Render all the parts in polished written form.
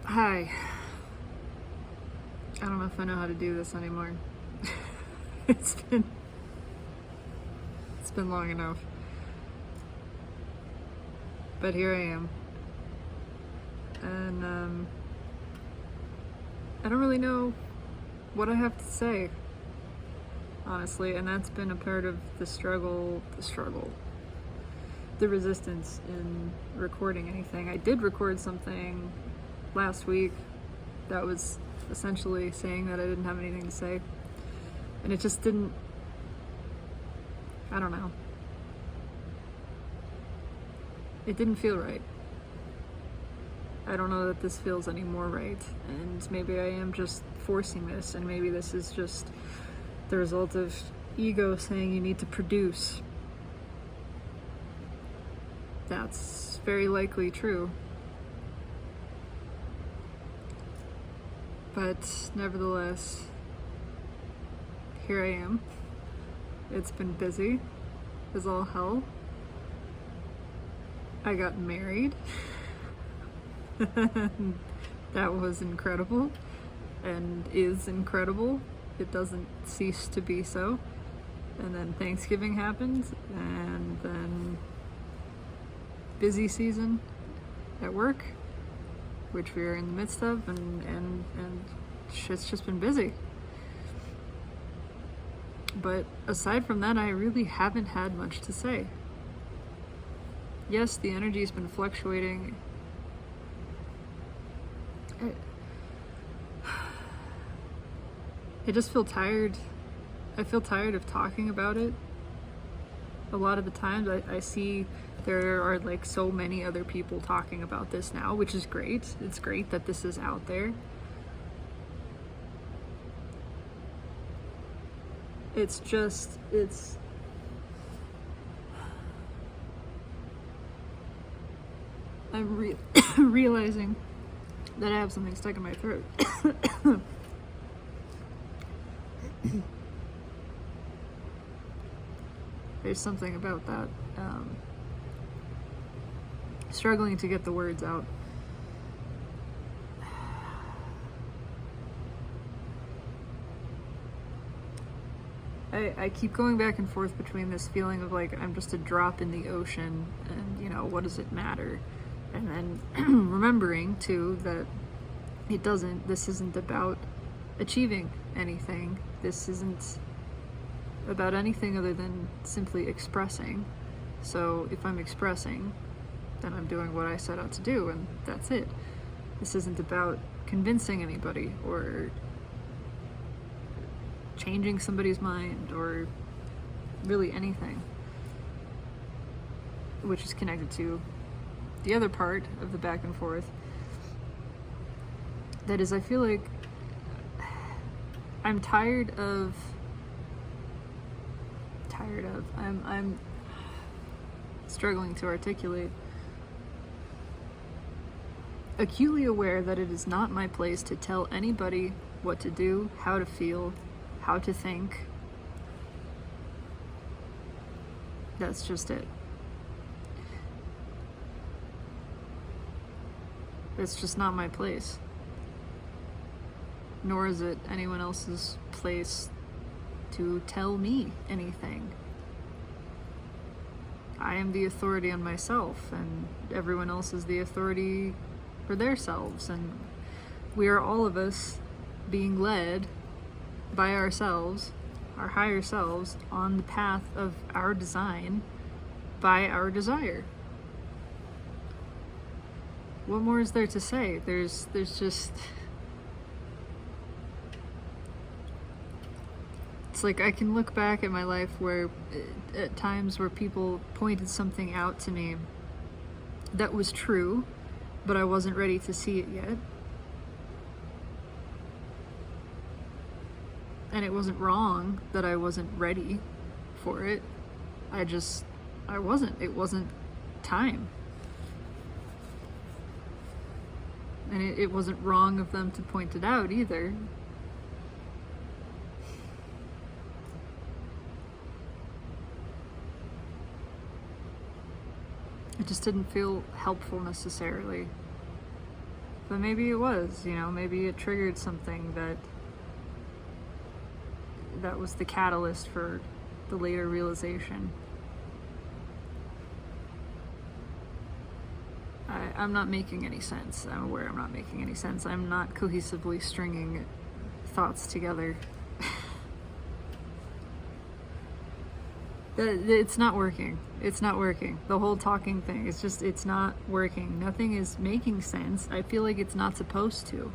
Hi. I don't know if I know how to do this anymore. it's been it's been long enough. But here I am. And I don't really know what I have to say, honestly, and that's been a part of the resistance in recording anything. I did record something last week that was essentially saying that I didn't have anything to say, and it just didn't, I don't know, it didn't feel right. I don't know that this feels any more right, and maybe I am just forcing this, and maybe this is just the result of ego saying you need to produce. That's very likely true. But nevertheless, here I am. It's been busy as all hell. I got married. That was incredible and is incredible. It doesn't cease to be so. And then Thanksgiving happened, and then busy season at work, which we are in the midst of, and shit's just been busy. But aside from that, I really haven't had much to say. Yes, the energy's been fluctuating. I just feel tired. I feel tired of talking about it. A lot of the times I see there are like so many other people talking about this now, which is great. It's great that this is out there. It's just, I'm realizing that I have something stuck in my throat. There's something about that. Struggling to get the words out. I keep going back and forth between this feeling of like I'm just a drop in the ocean, and you know, what does it matter? And then remembering too that it doesn't, this isn't about achieving anything. This isn't about anything other than simply expressing. So if I'm expressing, then I'm doing what I set out to do, and that's it. This isn't about convincing anybody or changing somebody's mind or really anything, which is connected to the other part of the back and forth. That is, I feel like I'm I'm struggling to articulate, acutely aware that it is not my place to tell anybody what to do, how to feel, how to think. That's just it. It's just not my place. Nor is it anyone else's place to tell me anything. I am the authority on myself, and everyone else is the authority for their selves, and we are all of us being led by ourselves, our higher selves, on the path of our design by our desire. What more is there to say? There's just, it's like I can look back at my life where at times where people pointed something out to me that was true, but I wasn't ready to see it yet. And it wasn't wrong that I wasn't ready for it. I wasn't. It wasn't time. And it wasn't wrong of them to point it out either. It just didn't feel helpful necessarily. But maybe it was, maybe it triggered something that was the catalyst for the later realization. I'm not making any sense. I'm aware I'm not making any sense. I'm not cohesively stringing thoughts together. It's not working. It's not working. The whole talking thing, it's not working. Nothing is making sense. I feel like it's not supposed to.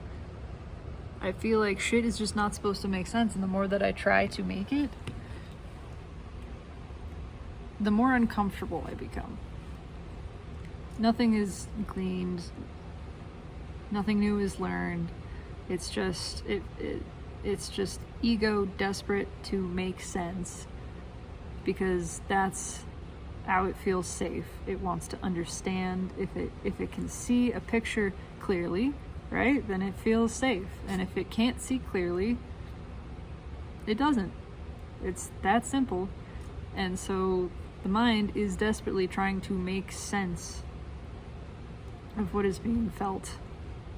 I feel like shit is just not supposed to make sense, and the more that I try to make it, the more uncomfortable I become. Nothing is gleaned. Nothing new is learned. It's just it's just ego desperate to make sense, because that's how it feels safe. It wants to understand. If it can see a picture clearly, right, then it feels safe. And if it can't see clearly, it doesn't. It's that simple. And so the mind is desperately trying to make sense of what is being felt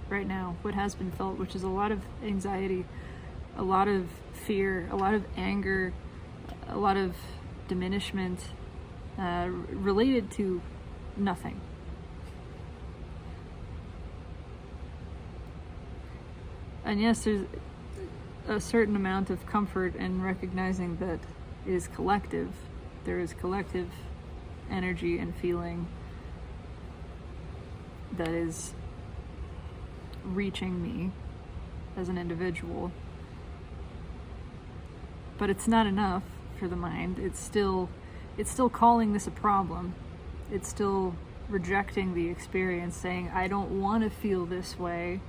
right now, what has been felt, which is a lot of anxiety, a lot of fear, a lot of anger, a lot of diminishment, related to nothing. And yes, there's a certain amount of comfort in recognizing that it is collective. There is collective energy and feeling that is reaching me as an individual. But it's not enough for the mind. It's still calling this a problem. It's still rejecting the experience, saying, I don't want to feel this way,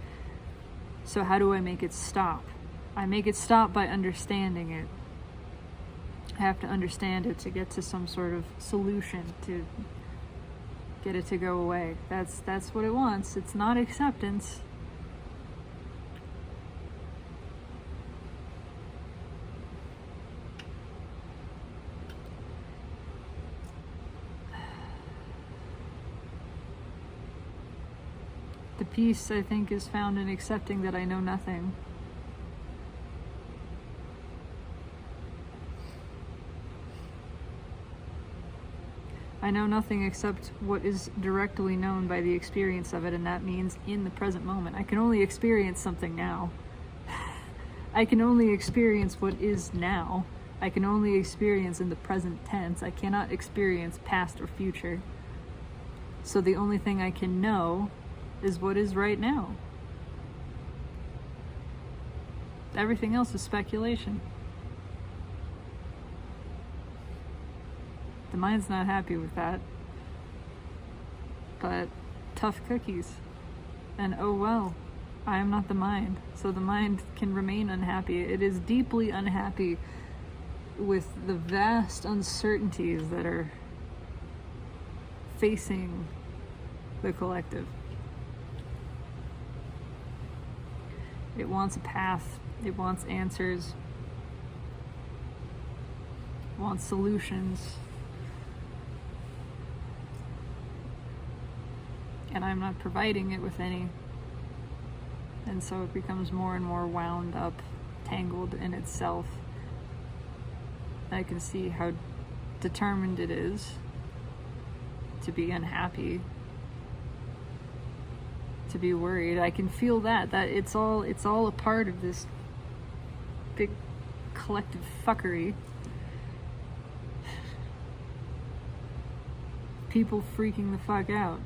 so how do I make it stop? I make it stop by understanding it. I have to understand it to get to some sort of solution, to get it to go away. That's what it wants. It's not acceptance. The peace, I think, is found in accepting that I know nothing. I know nothing except what is directly known by the experience of it, and that means in the present moment. I can only experience something now. I can only experience what is now. I can only experience in the present tense. I cannot experience past or future. So the only thing I can know is what is right now. Everything else is speculation. The mind's not happy with that. But tough cookies. And oh well, I am not the mind. So the mind can remain unhappy. It is deeply unhappy with the vast uncertainties that are facing the collective. It wants a path. It wants answers. It wants solutions. And I'm not providing it with any. And so it becomes more and more wound up, tangled in itself. I can see how determined it is to be unhappy, to be worried. I can feel that it's all a part of this big collective fuckery. People freaking the fuck out.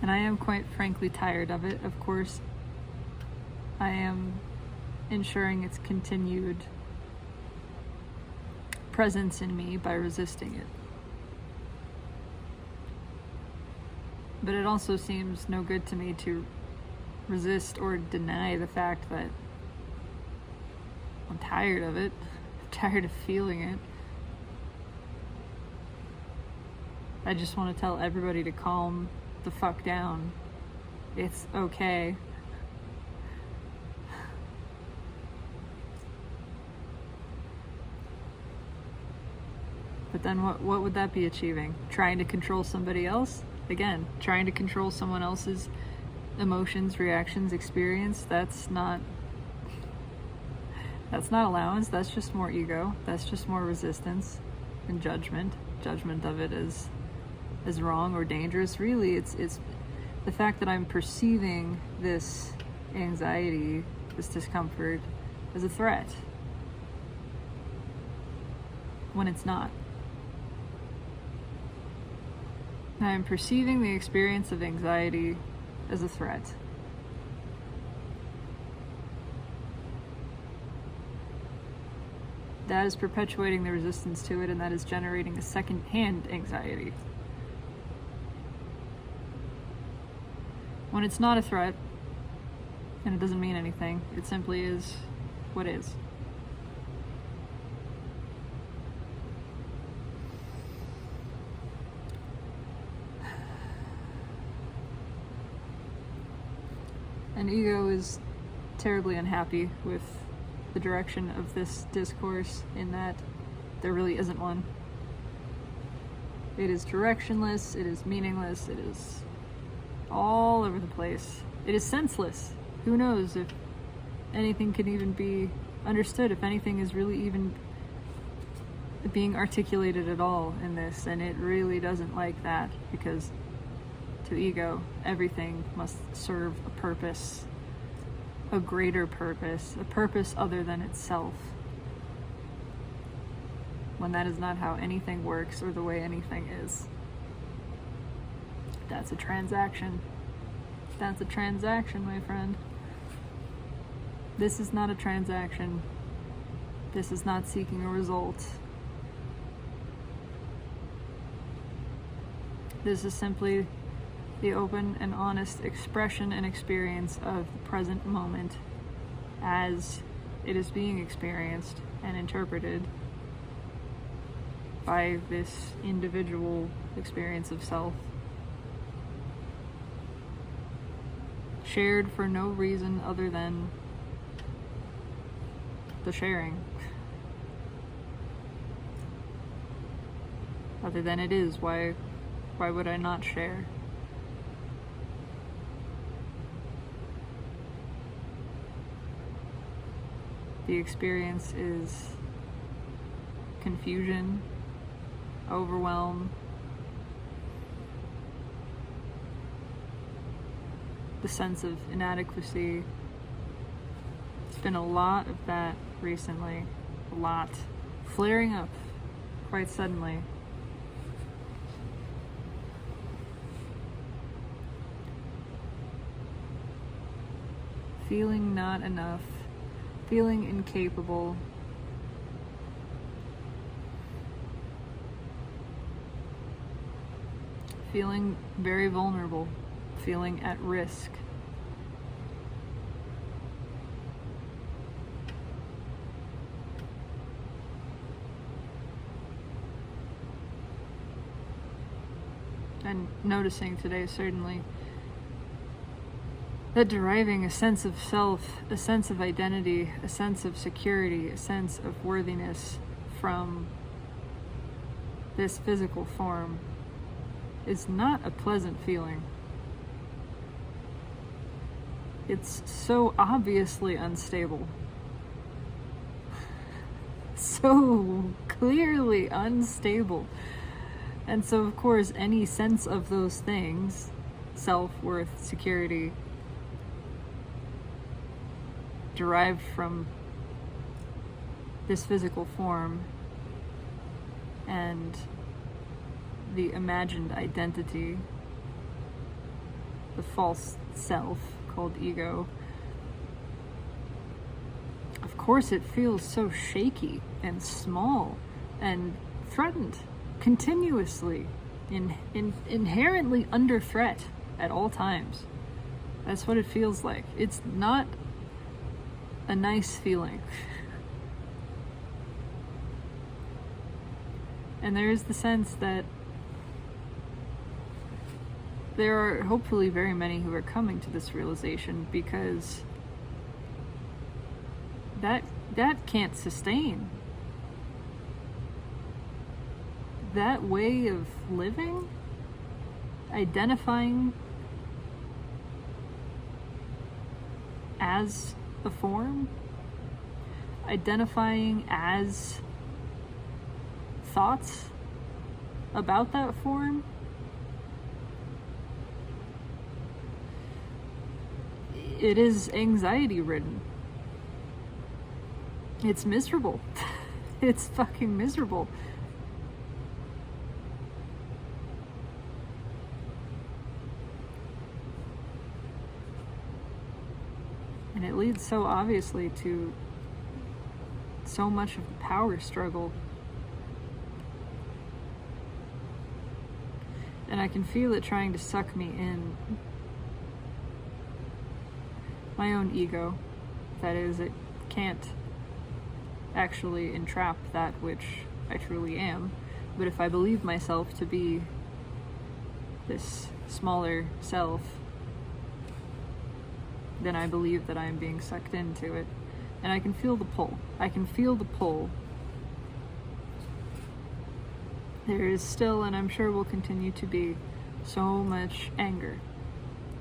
And I am quite frankly tired of it, of course. I am ensuring its continued presence in me by resisting it. But it also seems no good to me to resist or deny the fact that I'm tired of it. I'm tired of feeling it. I just want to tell everybody to calm the fuck down. It's okay. But then what would that be achieving? Trying to control somebody else? Again, trying to control someone else's emotions, reactions, experience. That's not allowance. That's just more ego. That's just more resistance and judgment of it as wrong or dangerous. Really, it's the fact that I'm perceiving this anxiety, this discomfort, as a threat when it's not. I am perceiving the experience of anxiety as a threat. That is perpetuating the resistance to it, and that is generating a second-hand anxiety. When it's not a threat, and it doesn't mean anything, it simply is what is. And ego is terribly unhappy with the direction of this discourse, in that there really isn't one. It is directionless, it is meaningless, it is all over the place. It is senseless. Who knows if anything can even be understood, if anything is really even being articulated at all in this, and it really doesn't like that, because to ego, everything must serve a purpose, a greater purpose, a purpose other than itself, when that is not how anything works or the way anything is. That's a transaction. That's a transaction, my friend. This is not a transaction. This is not seeking a result. This is simply the open and honest expression and experience of the present moment as it is being experienced and interpreted by this individual experience of self, shared for no reason other than the sharing, other than it is. Why would I not share? The experience is confusion, overwhelm, the sense of inadequacy. It's been a lot of that recently, a lot, flaring up quite suddenly. Feeling not enough, feeling incapable, feeling very vulnerable, feeling at risk. And noticing today, certainly, that deriving a sense of self, a sense of identity, a sense of security, a sense of worthiness from this physical form is not a pleasant feeling. It's so obviously unstable. So clearly unstable. And so, of course, any sense of those things, self-worth, security, derived from this physical form and the imagined identity, the false self called ego, of course it feels so shaky and small and threatened continuously, inherently under threat at all times. That's what it feels like. It's not a nice feeling. And there is the sense that there are hopefully very many who are coming to this realization, because that can't sustain. that way of living, identifying as a form, identifying as thoughts about that form, it is anxiety ridden. It's miserable. It's fucking miserable. And it leads so obviously to so much of the power struggle. And I can feel it trying to suck me in. My own ego, that is, it can't actually entrap that which I truly am. But if I believe myself to be this smaller self, then I believe that I am being sucked into it. And I can feel the pull. I can feel the pull. There is still, and I'm sure will continue to be, so much anger.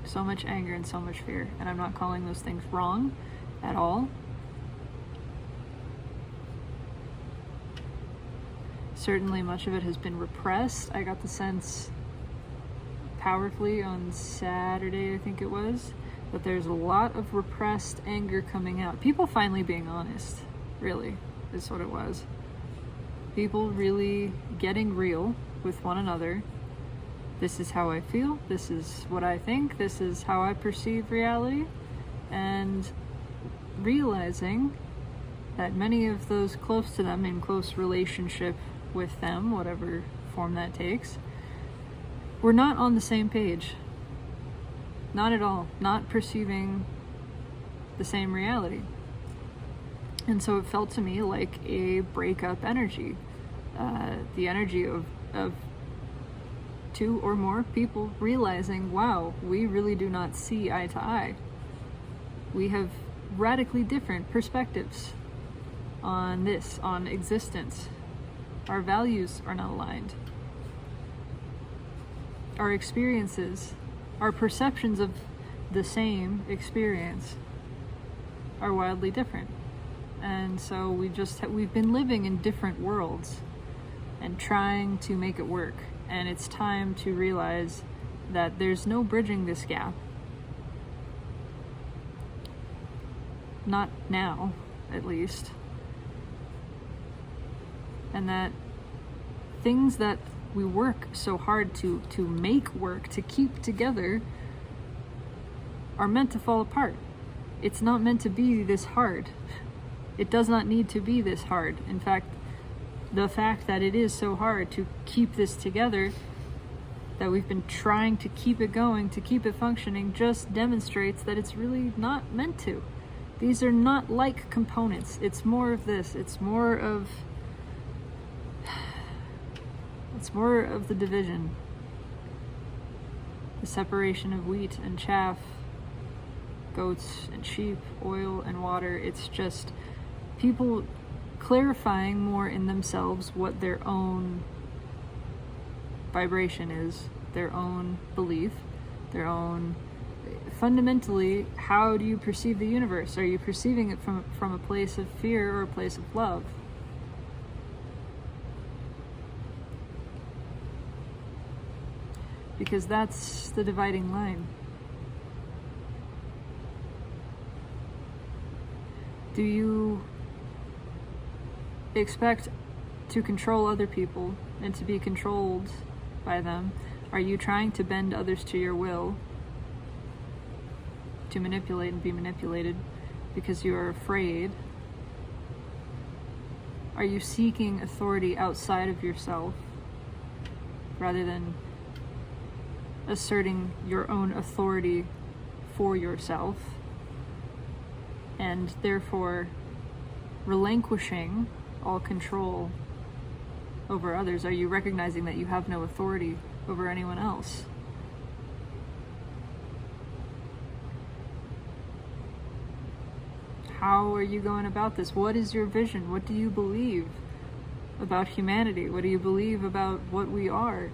So much anger and so much fear. And I'm not calling those things wrong at all. Certainly much of it has been repressed. I got the sense powerfully on Saturday, I think it was, that there's a lot of repressed anger coming out. People finally being honest, really, is what it was. People really getting real with one another. This is how I feel, this is what I think, this is how I perceive reality, and realizing that many of those close to them, in close relationship with them, whatever form that takes, we're not on the same page. Not at all. Not perceiving the same reality. And so it felt to me like a breakup energy. The energy of two or more people realizing, wow, we really do not see eye to eye. We have radically different perspectives on this, on existence. Our values are not aligned. Our experiences, our perceptions of the same experience are wildly different. And so we've been living in different worlds and trying to make it work. And it's time to realize that there's no bridging this gap. Not now, at least. And that things that we work so hard to make work, to keep together, are meant to fall apart. It's not meant to be this hard. It does not need to be this hard. In fact, the fact that it is so hard to keep this together, that we've been trying to keep it going, to keep it functioning, just demonstrates that it's really not meant to. These are not like components. It's more of this. It's more of the division. The separation of wheat and chaff, goats and sheep, oil and water. It's just people clarifying more in themselves what their own vibration is, their own belief, their own... Fundamentally, how do you perceive the universe? Are you perceiving it from a place of fear or a place of love? Because that's the dividing line. Do you expect to control other people and to be controlled by them? Are you trying to bend others to your will, to manipulate and be manipulated because you are afraid? Are you seeking authority outside of yourself rather than asserting your own authority for yourself, and therefore relinquishing all control over others? Are you recognizing that you have no authority over anyone else? How are you going about this? What is your vision? What do you believe? about humanity? What do you believe about what we are?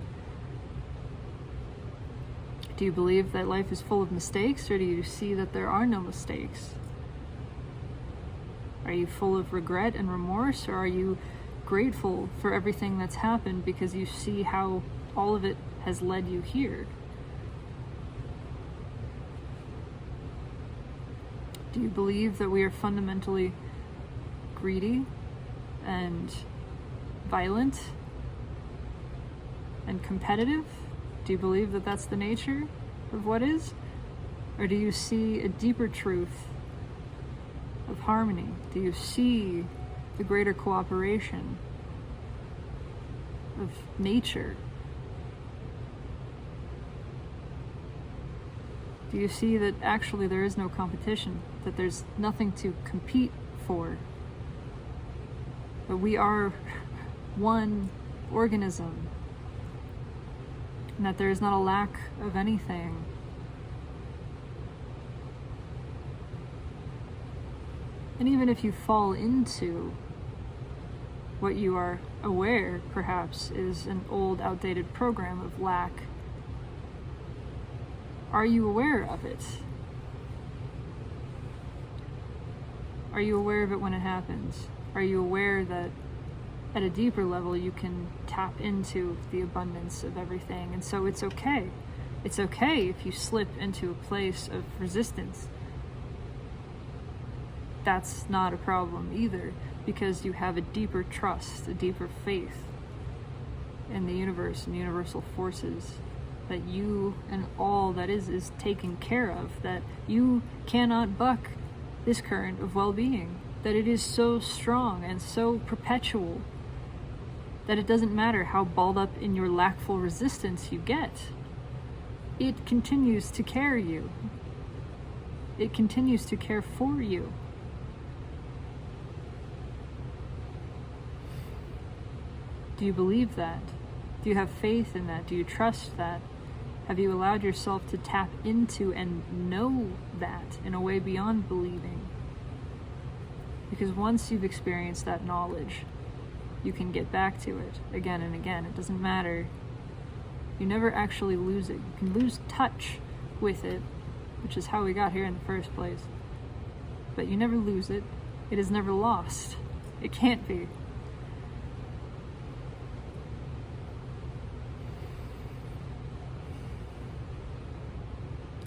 Do you believe that life is full of mistakes, or do you see that there are no mistakes? Are you full of regret and remorse, or are you grateful for everything that's happened because you see how all of it has led you here? Do you believe that we are fundamentally greedy and violent and competitive? Do you believe that that's the nature of what is? Or do you see a deeper truth of harmony? Do you see the greater cooperation of nature? Do you see that actually there is no competition, that there's nothing to compete for, that we are one organism, and that there is not a lack of anything? And even if you fall into what you are aware, perhaps, is an old, outdated program of lack, are you aware of it? Are you aware of it when it happens? Are you aware that at a deeper level you can tap into the abundance of everything? And so it's okay. It's okay if you slip into a place of resistance. That's not a problem either, because you have a deeper trust, a deeper faith in the universe and universal forces, that you and all that is taken care of, that you cannot buck this current of well-being, that it is so strong and so perpetual that it doesn't matter how balled up in your lackful resistance you get. It continues to carry you. It continues to care for you. Do you believe that? Do you have faith in that? Do you trust that? Have you allowed yourself to tap into and know that in a way beyond believing? Because once you've experienced that knowledge, you can get back to it again and again. It doesn't matter. You never actually lose it. You can lose touch with it, which is how we got here in the first place. But you never lose it. It is never lost. It can't be.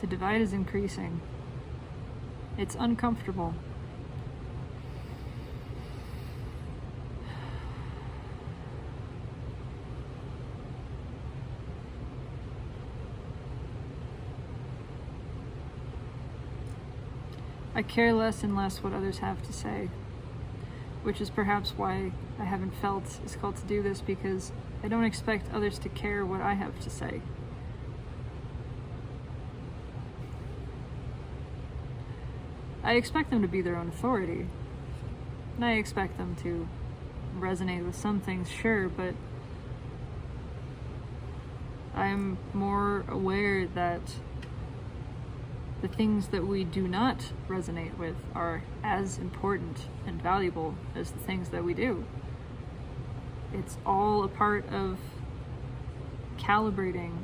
The divide is increasing. It's uncomfortable. I care less and less what others have to say, which is perhaps why I haven't felt as called to do this, because I don't expect others to care what I have to say. I expect them to be their own authority, and I expect them to resonate with some things, sure, but I'm more aware that the things that we do not resonate with are as important and valuable as the things that we do. It's all a part of calibrating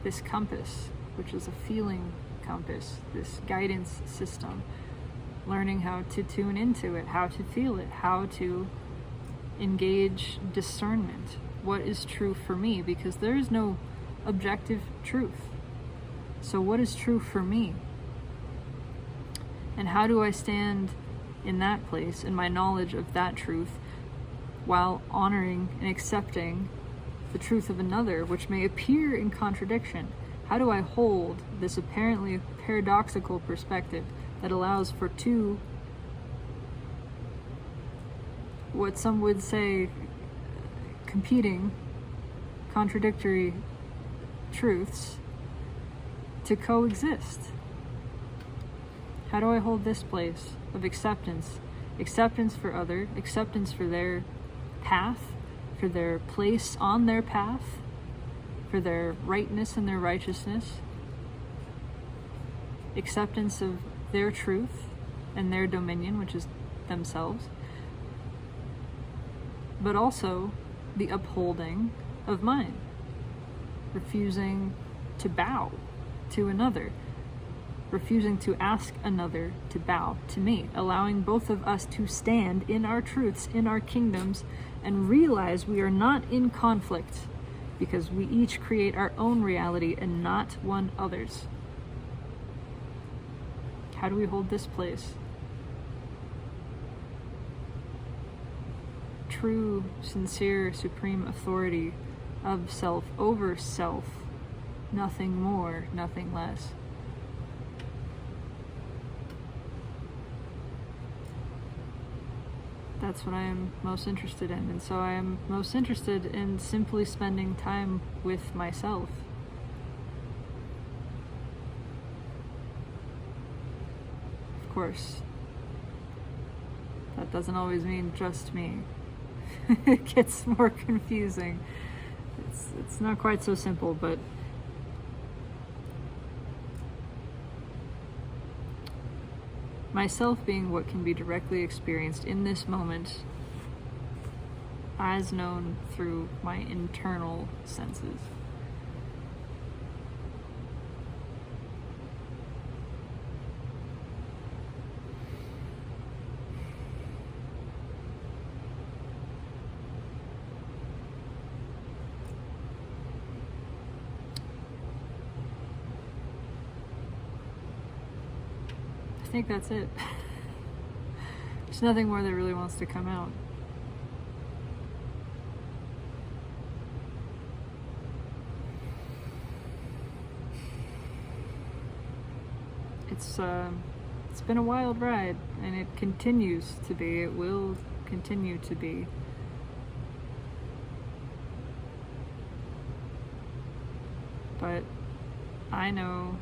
this compass, which is a feeling compass, this guidance system, learning how to tune into it, how to feel it, how to engage discernment. What is true for me? Because there is no objective truth. So what is true for me? And how do I stand in that place, in my knowledge of that truth, while honoring and accepting the truth of another, which may appear in contradiction? How do I hold this apparently paradoxical perspective that allows for two, what some would say, competing, contradictory truths to coexist? How do I hold this place of acceptance? Acceptance for other, acceptance for their path, for their place on their path, for their rightness and their righteousness, acceptance of their truth and their dominion, which is themselves, but also the upholding of mine, refusing to bow to another, refusing to ask another to bow to me, allowing both of us to stand in our truths, in our kingdoms, and realize we are not in conflict because we each create our own reality and not one other's. How do we hold this place? True, sincere, supreme authority of self over self, nothing more, nothing less. That's what I am most interested in, and so I am most interested in simply spending time with myself. Of course, that doesn't always mean just me. It gets more confusing. It's not quite so simple, but myself being what can be directly experienced in this moment as known through my internal senses. I think that's it. There's nothing more that really wants to come out. It's been a wild ride, and it continues to be. It will continue to be. But I know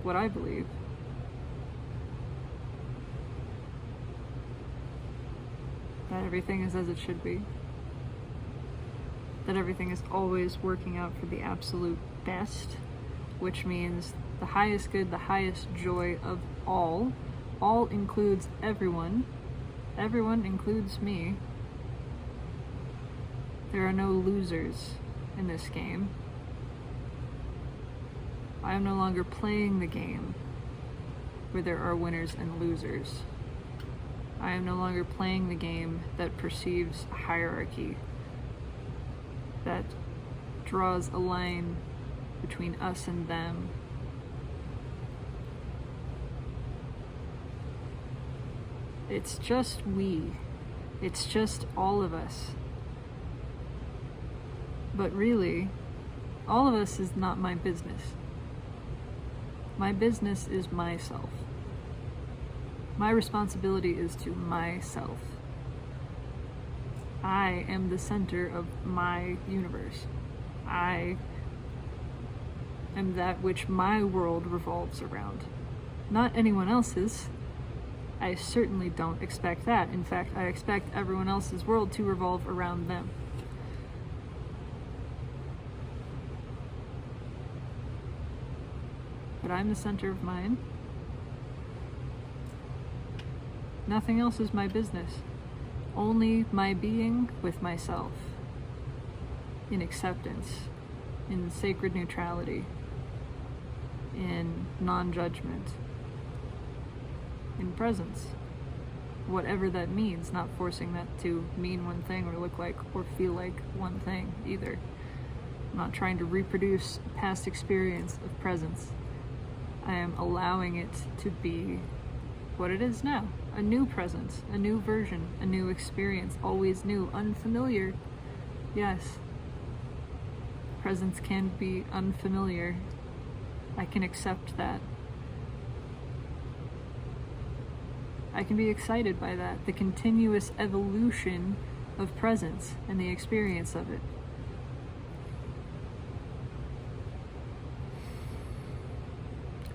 what I believe. That everything is as it should be. That everything is always working out for the absolute best, which means the highest good, the highest joy of all. All includes everyone. Everyone includes me. There are no losers in this game. I am no longer playing the game where there are winners and losers. I am no longer playing the game that perceives hierarchy, that draws a line between us and them. It's just we. It's just all of us. But really, all of us is not my business. My business is myself. My responsibility is to myself. I am the center of my universe. I am that which my world revolves around, not anyone else's. I certainly don't expect that. In fact, I expect everyone else's world to revolve around them. But I'm the center of mine. Nothing else is my business. Only my being with myself. In acceptance. In sacred neutrality. In non-judgment. In presence. Whatever that means, not forcing that to mean one thing or look like or feel like one thing either. I'm not trying to reproduce past experience of presence. I am allowing it to be what it is now. A new presence, a new version, a new experience, always new, unfamiliar. Yes. Presence can be unfamiliar. I can accept that. I can be excited by that, the continuous evolution of presence and the experience of it.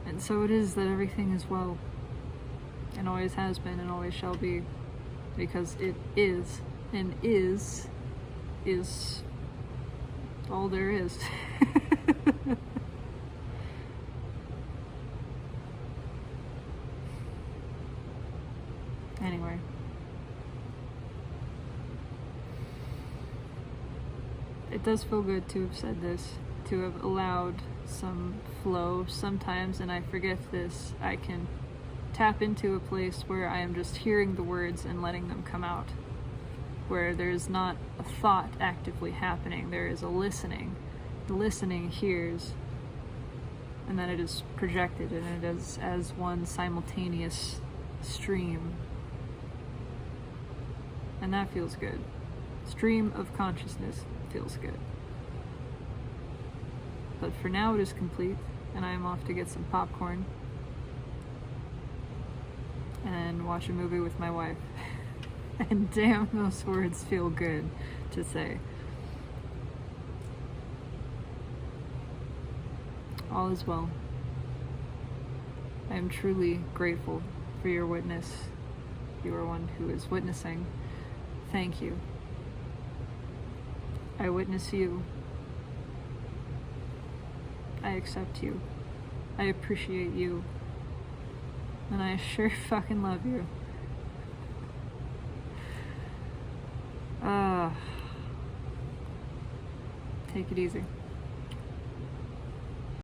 And so it is that everything is well, and always has been and always shall be, because it is, and is all there is. Anyway. it does feel good to have said this, to have allowed some flow sometimes, and I forget this. I can tap into a place where I am just hearing the words and letting them come out, where there's not a thought actively happening, there is a listening. The listening hears, and then it is projected, and it is as one simultaneous stream. And that feels good. Stream of consciousness feels good. But for now it is complete, and I am off to get some popcorn and watch a movie with my wife. And damn, those words feel good to say. All is well. I am truly grateful for your witness. You are one who is witnessing. Thank you. I witness you. I accept you. I appreciate you. And I sure fucking love you. Take it easy.